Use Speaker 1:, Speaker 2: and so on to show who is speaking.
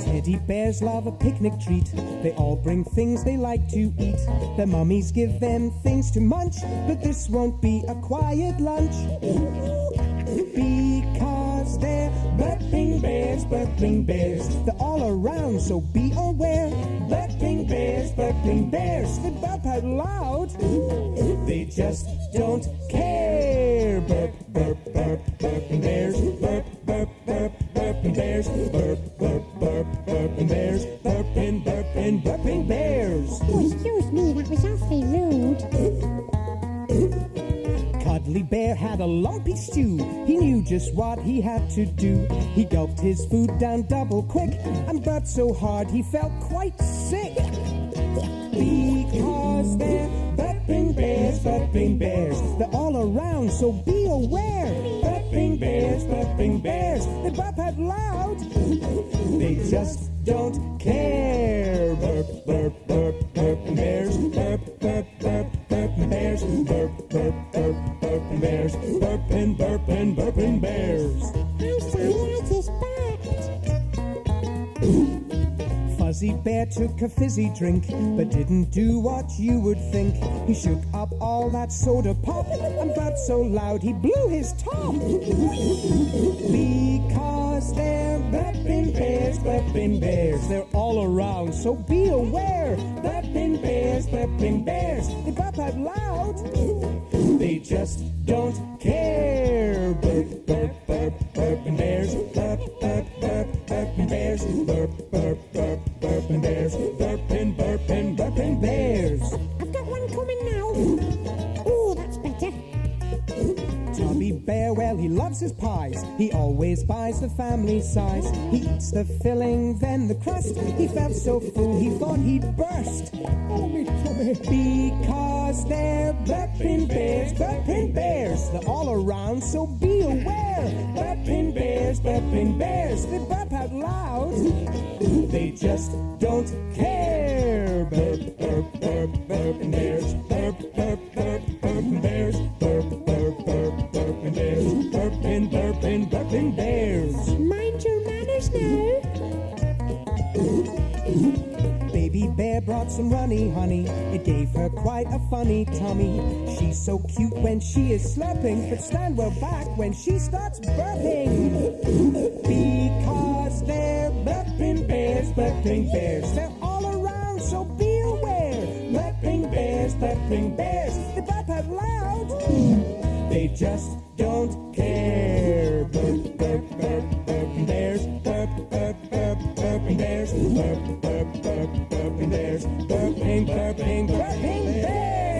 Speaker 1: Teddy bears love a picnic treat. They all bring things they like to eat. Their mummies give them things to munch, but this won't be a quiet lunch. Because they're burping bears. They're all around, so be aware. Burping bears. They burp out loud. They just don't care. Burp, burp, burp, burping bears. Burp, burp, burp, burping bears. Burp, burp, burp, burping bears. Burping, burping, burping bears.
Speaker 2: Oh, excuse me, that was awfully rude.
Speaker 1: Cuddly Bear had a lumpy stew. He knew just what he had to do. He gulped his food down double quick and burped so hard he felt quite sick. Because they're burping bears. They're all around, so be aware. Burping bears. They burp out loud. They just don't care. Burp, burp, burp, burping bears. Burp, burp, burp, burping bears. Burp, burp, burp, burping bears. Burping, burping, burping bears.
Speaker 2: How silent is burped?
Speaker 1: Fuzzy Bear took a fizzy drink, but didn't do what you would think. He shook up all that soda pop and burped so loud he blew his top. Because they're burping bears. They're all around, so be aware. Burping bears. They burp out loud. They just don't care. Burp, burp, burp, burping bears. Burp, burp, burp, burping bears. Burp, burp, burp, burping bears. Burping, burping, burping bears.
Speaker 2: I've got one coming now. Oh, that's better.
Speaker 1: Tubby Bear, well, he loves his pies. He always buys the family size. He eats the filling, then the crust. He felt so full he thought he'd burst.
Speaker 2: Oh, me tummy.
Speaker 1: Because they're burping bears. They're all around, so be aware. Burping bears. They burp out loud. They just don't care. Burp, burp, burp, burping bears. Burp, burp, burp, burping bears. Burp, burp, burp, burping bears. Burping, burping, burping bears.
Speaker 2: Mind your manners now.
Speaker 1: Baby Bear brought some runny honey. It gave her quite a funny tummy. She's so cute when she is slurping, but stand well back when she starts burping. Because they're burping bears. They're all around, so be aware. Burping bears. They burp out loud. They just don't care. Burp, burp, burp, burping bears. Burp, burp, burp, burping bears. Burp, burp, burp, burping bears. Burping, burping, burping bears.